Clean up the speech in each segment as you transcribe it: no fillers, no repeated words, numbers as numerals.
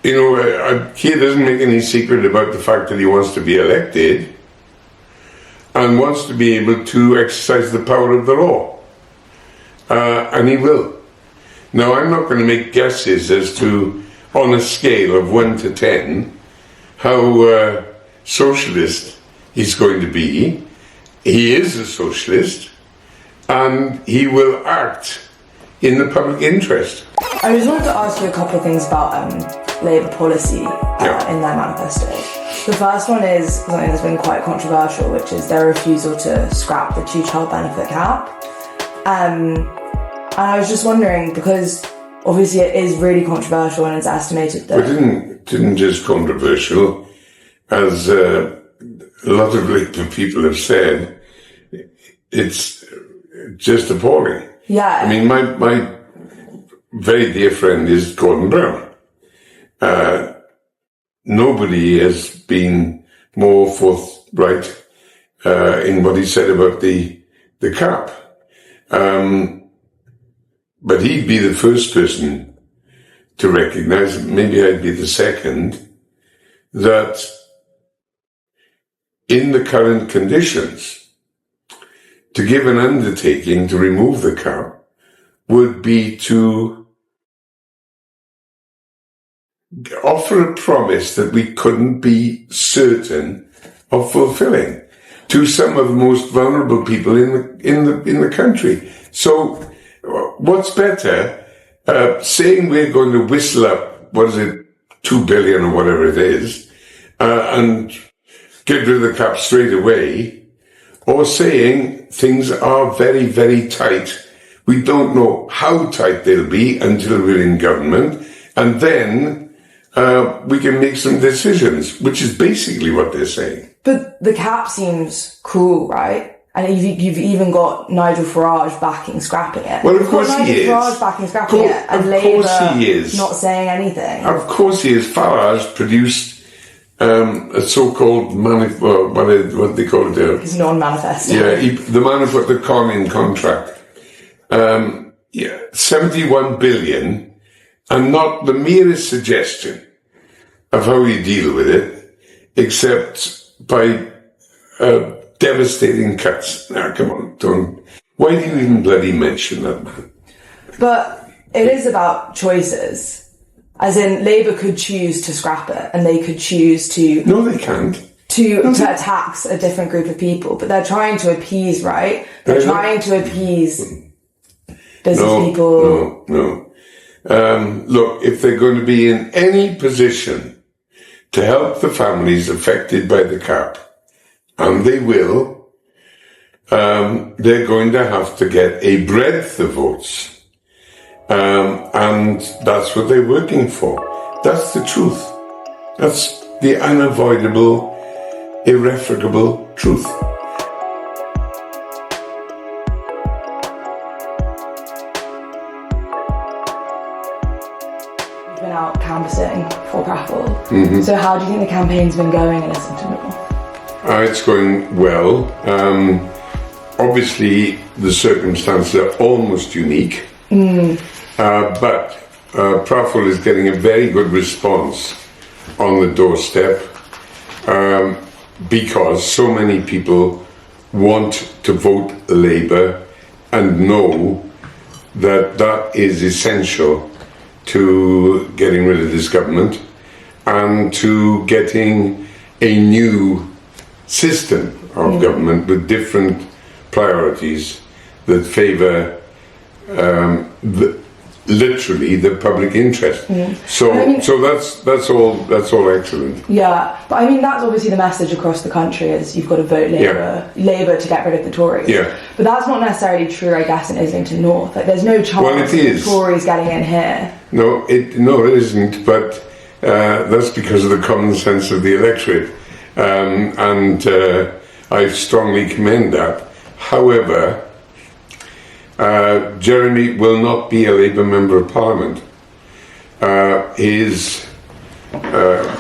He doesn't make any secret about the fact that he wants to be elected and wants to be able to exercise the power of the law. And he will. Now, I'm not going to make guesses as to, on a scale of 1 to 10, how socialist he's going to be. He is a socialist, and he will act in the public interest. I just wanted to ask you a couple of things about Labour policy in their manifesto. The first one is something that's been quite controversial, which is their refusal to scrap the 2-child benefit cap. And I was just wondering, because obviously it is really controversial and it's estimated that... It didn't just controversial, as a lot of Labour people have said, it's just appalling. Yeah. I mean, my very dear friend is Gordon Brown. Nobody has been more forthright in what he said about the cap. But he'd be the first person to recognise, maybe I'd be the second, that in the current conditions, to give an undertaking to remove the cap would be to offer a promise that we couldn't be certain of fulfilling to some of the most vulnerable people in the country. So, what's better, saying we're going to whistle up, 2 billion or whatever it is, and get rid of the cap straight away, or saying things are very, very tight. We don't know how tight they'll be until we're in government, and then we can make some decisions, which is basically what they're saying. But the cap seems cruel, right? And you've even got Nigel Farage backing scrapping it. Well, of course he is. Farage backing scrapping it, and Labour not saying anything. Of course he is. Farage produced a so-called what they call it there? His non-manifesto. Yeah, the the Common contract. 71 billion, and not the merest suggestion of how you deal with it, except by devastating cuts. Now, come on, don't. Why do you even bloody mention that, man? But it is about choices. As in, Labour could choose to scrap it, and they could choose to... No, they can't. To tax a different group of people. But they're trying to appease, right? They're trying to appease business people. No. Look, if they're going to be in any position to help the families affected by the cap, and they will, they're going to have to get a breadth of votes. And that's what they're working for. That's the truth. That's the unavoidable, irrefragable truth. You've been out canvassing for Praful. Mm-hmm. So how do you think the campaign's been going in Islington North? It's going well. Obviously, the circumstances are almost unique. But Praful is getting a very good response on the doorstep because so many people want to vote Labour and know that that is essential to getting rid of this government and to getting a new system of government with different priorities that favour literally the public interest. So that's all excellent. Yeah, but I mean that's obviously the message across the country is you've got to vote Labour to get rid of the Tories. Yeah. But that's not necessarily true, I guess, in Islington North. Like there's no chance of the Tories getting in here. No, it isn't. But that's because of the common sense of the electorate, and I strongly commend that. However, Jeremy will not be a Labour Member of Parliament. His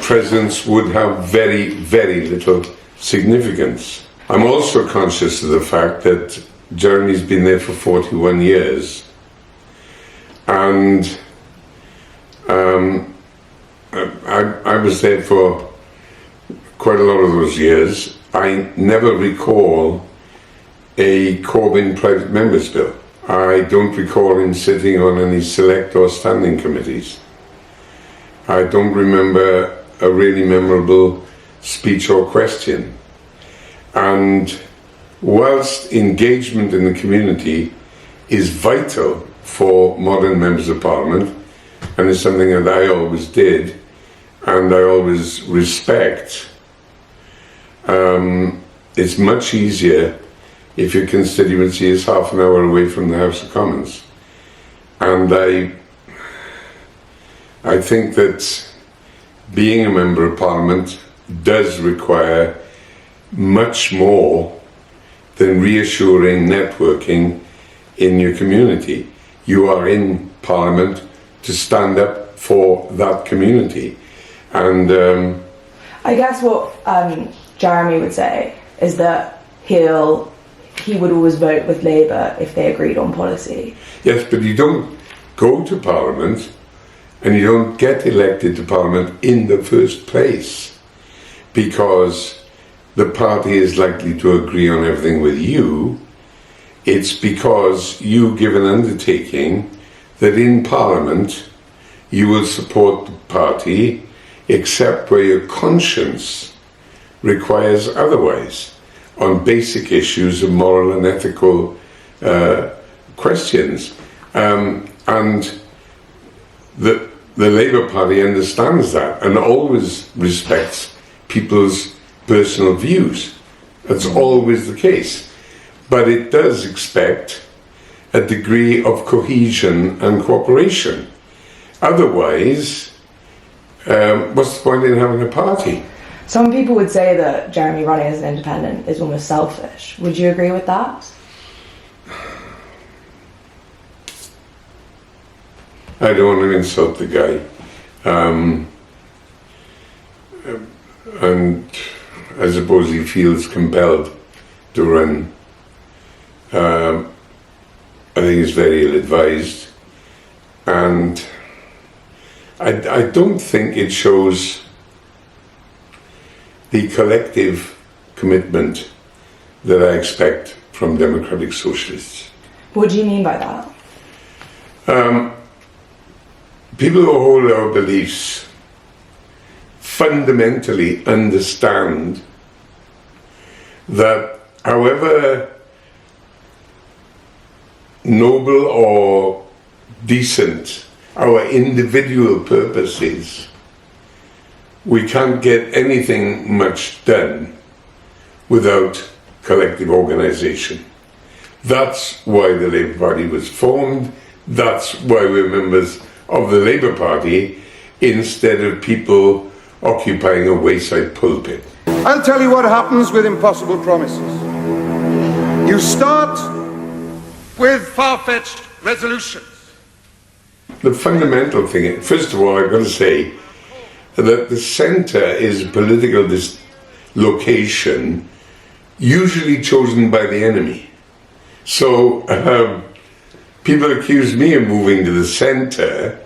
presence would have very, very little significance. I'm also conscious of the fact that Jeremy's been there for 41 years. And was there for quite a lot of those years. I never recall a Corbyn private member's bill. I don't recall him sitting on any select or standing committees. I don't remember a really memorable speech or question. And whilst engagement in the community is vital for modern members of parliament, and it's something that I always did and I always respect, it's much easier if your constituency is half an hour away from the House of Commons. And I think that being a member of parliament does require much more than reassuring networking in your community. You are in parliament to stand up for that community. And I guess what Jeremy would say is that he would always vote with Labour if they agreed on policy. Yes, but you don't go to parliament and you don't get elected to parliament in the first place because the party is likely to agree on everything with you. It's because you give an undertaking that in parliament you will support the party except where your conscience requires otherwise, on basic issues of moral and ethical questions. And the Labour Party understands that and always respects people's personal views. That's always the case. But it does expect a degree of cohesion and cooperation. Otherwise, what's the point in having a party? Some people would say that Jeremy running as an independent is almost selfish. Would you agree with that? I don't want to insult the guy. And I suppose he feels compelled to run. I think he's very ill-advised. And I don't think it shows the collective commitment that I expect from democratic socialists. What do you mean by that? People who hold our beliefs fundamentally understand that however noble or decent our individual purpose is, we can't get anything much done without collective organisation. That's why the Labour Party was formed. That's why we're members of the Labour Party instead of people occupying a wayside pulpit. I'll tell you what happens with impossible promises. You start with far-fetched resolutions. The fundamental thing, first of all, I've got to say that the centre is a political location usually chosen by the enemy. So people accuse me of moving to the centre,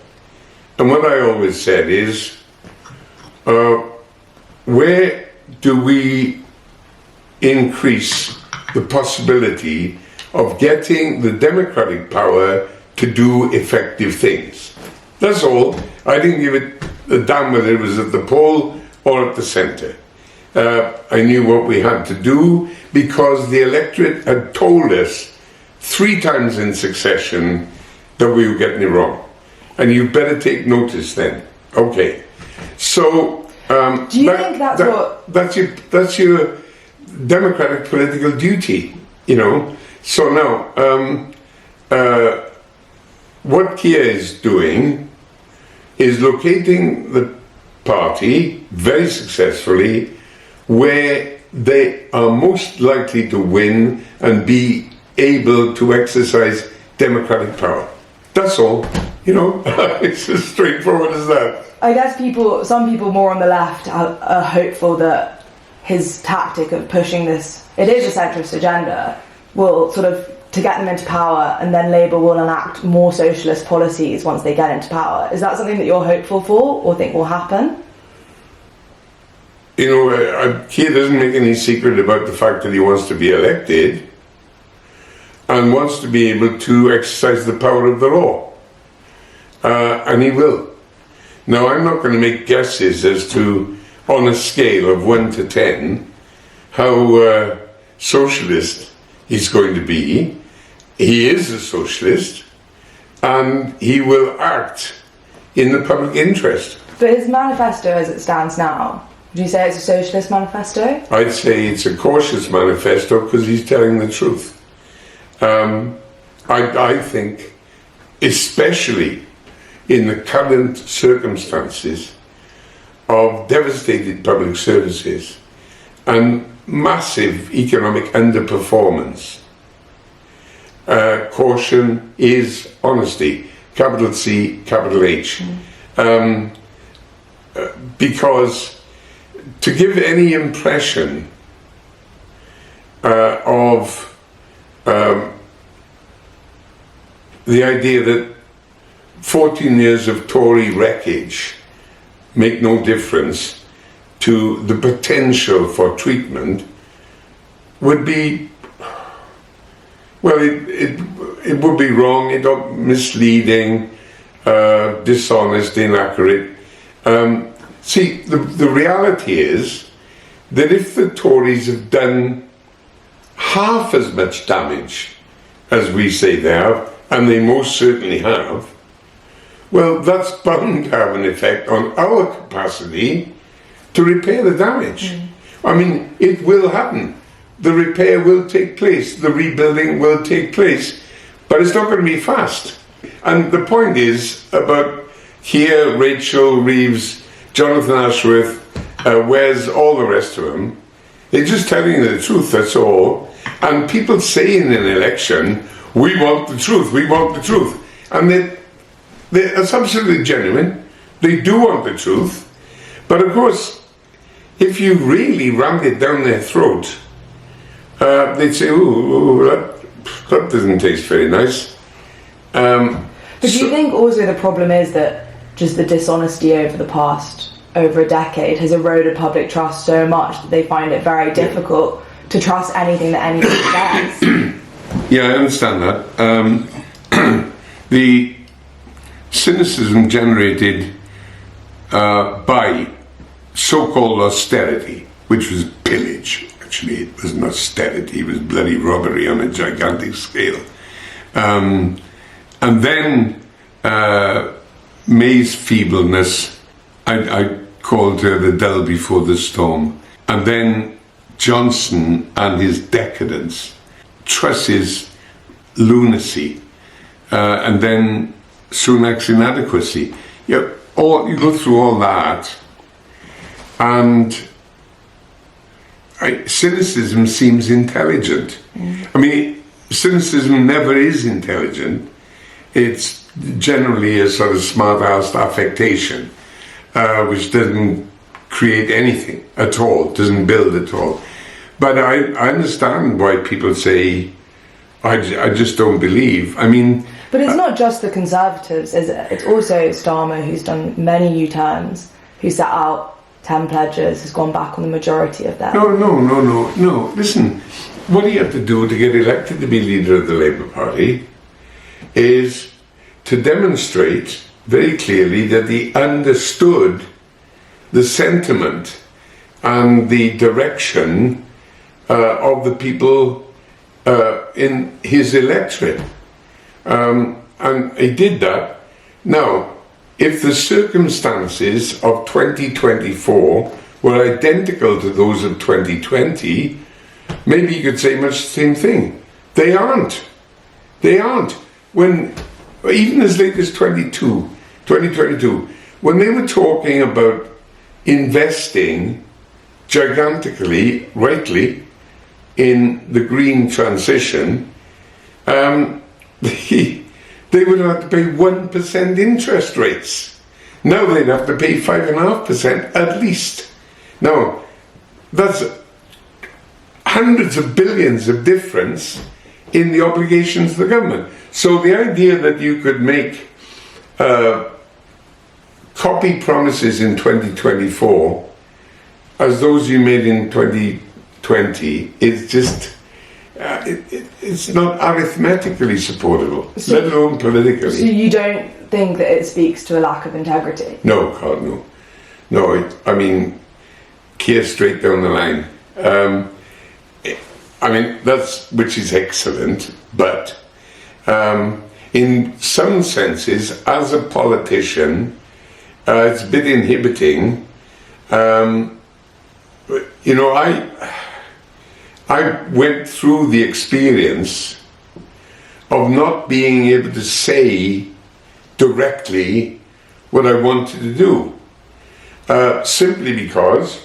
and what I always said is, where do we increase the possibility of getting the democratic power to do effective things? That's all. I didn't give it a damn whether it was at the pole or at the centre. I knew what we had to do because the electorate had told us 3 times in succession that we were getting it wrong. And you better take notice then. Okay. So do you think that's your democratic political duty, you know? So now what Keir is doing is locating the party very successfully where they are most likely to win and be able to exercise democratic power. That's all, you know. It's as straightforward as that. I guess some people more on the left are hopeful that his tactic of pushing this, it is a centrist agenda, will sort of, to get them into power, and then Labour will enact more socialist policies once they get into power. Is that something that you're hopeful for or think will happen? Keir doesn't make any secret about the fact that he wants to be elected and wants to be able to exercise the power of the law. And he will. Now, I'm not going to make guesses as to, on a scale of 1 to 10, how socialist he's going to be. He is a socialist, and he will act in the public interest. But his manifesto as it stands now, would you say it's a socialist manifesto? I'd say it's a cautious manifesto because he's telling the truth. I think, especially in the current circumstances of devastated public services and massive economic underperformance, caution is honesty, capital C, capital H. Because to give any impression of the idea that 14 years of Tory wreckage make no difference to the potential for treatment would be, well, it would be wrong, misleading, dishonest, inaccurate. See, the reality is that if the Tories have done half as much damage as we say they have, and they most certainly have, well, that's bound to have an effect on our capacity to repair the damage. I mean, it will happen. The repair will take place, the rebuilding will take place, but it's not going to be fast. And the point is about here, Rachel Reeves, Jonathan Ashworth, Wes, all the rest of them, they're just telling you the truth, that's all. And people say in an election, we want the truth, we want the truth. And that's absolutely genuine. They do want the truth. But of course, if you really rammed it down their throat, they'd say, ooh, that doesn't taste very nice. But do you think also the problem is that just the dishonesty over a decade has eroded public trust so much that they find it very difficult to trust anything that anyone says? Yeah, I understand that. The cynicism generated by so-called austerity, which was pillage. Actually, it wasn't austerity, it was bloody robbery on a gigantic scale. And then May's feebleness, I called her the dull before the storm. And then Johnson and his decadence, Truss's lunacy, and then Sunak's inadequacy. You go through all that, and cynicism seems intelligent. I mean, cynicism never is intelligent. It's generally a sort of smart-assed affectation, which doesn't create anything at all, doesn't build at all. But I understand why people say, I just don't believe. I mean... But it's not just the Conservatives, is it? It's also Starmer, who's done many U-turns, who set out 10 pledges, has gone back on the majority of them. No. Listen, what you have to do to get elected to be leader of the Labour Party is to demonstrate very clearly that he understood the sentiment and the direction of the people in his electorate. And he did that. Now, if the circumstances of 2024 were identical to those of 2020, maybe you could say much the same thing. They aren't. When, even as late as 2022, when they were talking about investing gigantically, rightly, in the green transition, they would have to pay 1% interest rates. Now they'd have to pay 5.5% at least. Now, that's hundreds of billions of difference in the obligations of the government. So the idea that you could make copy promises in 2024 as those you made in 2020 is just, it's not arithmetically supportable, let alone politically. So you don't think that it speaks to a lack of integrity? No, God, no. No, I mean, Keir straight down the line. I mean, which is excellent, but in some senses, as a politician, it's a bit inhibiting. You know, I went through the experience of not being able to say directly what I wanted to do, simply because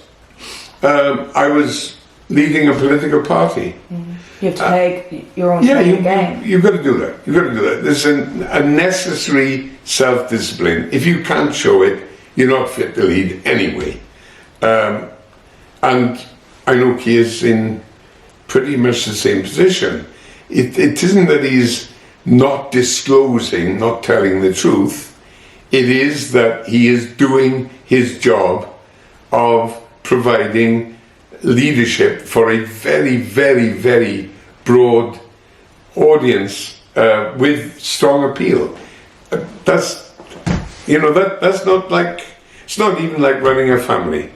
I was leading a political party. You have to play your own game. You've got to do that. You've got to do that. There's a necessary self-discipline. If you can't show it, you're not fit to lead anyway. And I know Keir's in pretty much the same position. It isn't that he's not disclosing, not telling the truth. It is that he is doing his job of providing leadership for a very, very, very broad audience with strong appeal. That's not like, it's not even like running a family.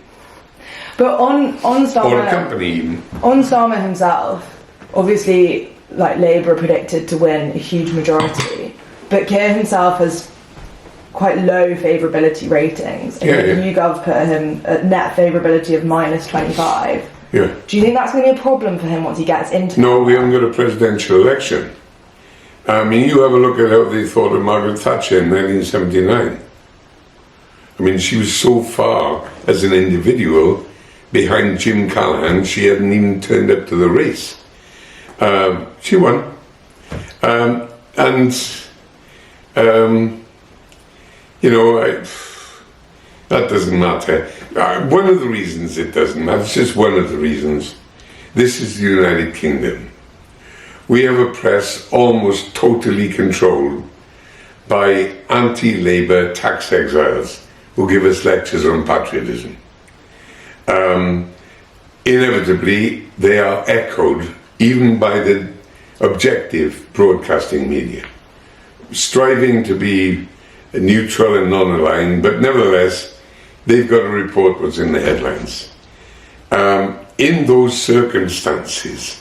But on Starmer, or a company even. On Starmer himself, obviously, like Labour predicted to win a huge majority, but Keir himself has quite low favourability ratings. And YouGov put him at net favourability of -25. Yeah. Do you think that's going to be a problem for him once he gets into? No, we haven't got a presidential election. I mean, you have a look at how they thought of Margaret Thatcher in 1979. I mean, she was so far as an individual behind Jim Callaghan, she hadn't even turned up to the race. She won. You know, that doesn't matter. One of the reasons it doesn't matter, it's just one of the reasons. This is the United Kingdom. We have a press almost totally controlled by anti-Labour tax exiles who give us lectures on patriotism. Inevitably, they are echoed even by the objective broadcasting media, striving to be neutral and non-aligned, but nevertheless, they've got to report what's in the headlines. In those circumstances,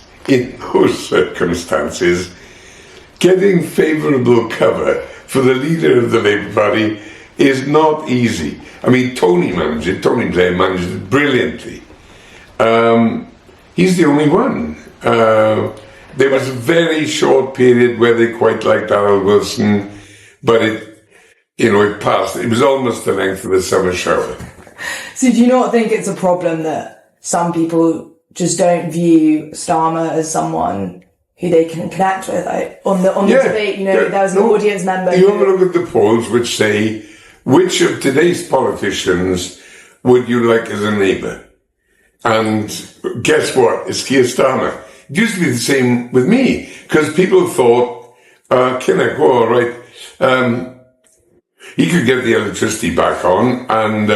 getting favourable cover for the leader of the Labour Party is not easy. I mean, Tony Blair managed it brilliantly. He's the only one. There was a very short period where they quite liked Harold Wilson, but it passed. It was almost the length of a summer shower. So do you not think it's a problem that some people just don't view Starmer as someone who they can connect with? On the debate, there was an audience member. You have a look at the polls which say, which of today's politicians would you like as a neighbour? And guess what? It's Keir Starmer. It used to be the same with me, because people thought, Kinnock, all right, he could get the electricity back on, and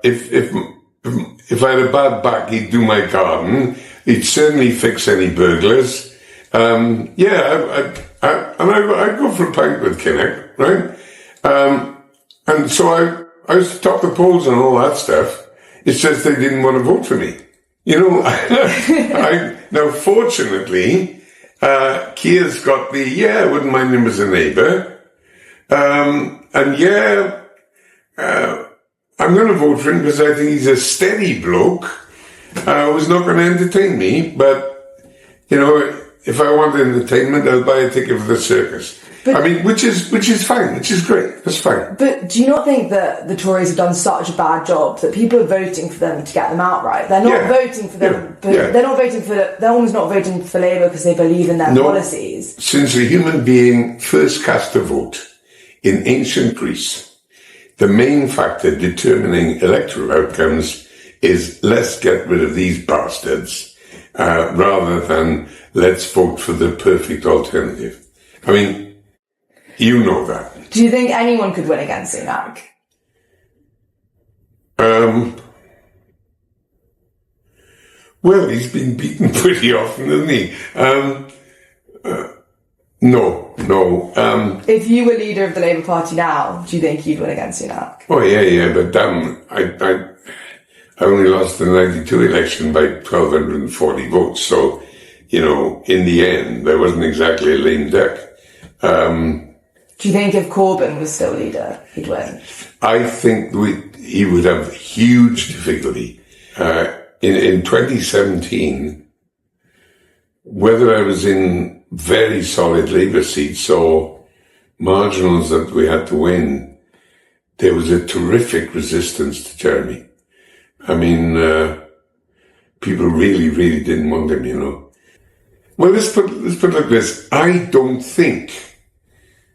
if I had a bad back, he'd do my garden. He'd certainly fix any burglars. I'd go for a pint with Kinnock, right? And so I was to top the polls and all that stuff. It's just they didn't want to vote for me. Now, fortunately, Keir's got I wouldn't mind him as a neighbour. I'm going to vote for him because I think he's a steady bloke who's not going to entertain me. But, if I want entertainment, I'll buy a ticket for the circus. Which is fine, which is great. That's fine. But do you not think that the Tories have done such a bad job that people are voting for them to get them outright? They're not voting for them. They're not voting for. They're almost not voting for Labour because they believe in their policies. Since a human being first cast a vote in ancient Greece, the main factor determining electoral outcomes is let's get rid of these bastards, rather than let's vote for the perfect alternative. I mean, you know that. Do you think anyone could win against Sunak? Well, he's been beaten pretty often, hasn't he? No. If you were leader of the Labour Party now, do you think you'd win against Sunak? Oh, yeah, but I only lost the 92 election by 1,240 votes, so, in the end, there wasn't exactly a lame duck. Do you think if Corbyn was still leader, he'd win? I think he would have huge difficulty. In 2017, whether I was in very solid Labour seats or marginals that we had to win, there was a terrific resistance to Jeremy. I mean, people really, really didn't want him, Well, let's put it like this. I don't think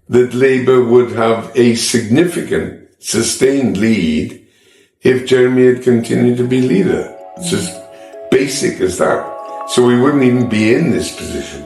that Labour would have a significant, sustained lead if Jeremy had continued to be leader. It's as basic as that. So we wouldn't even be in this position.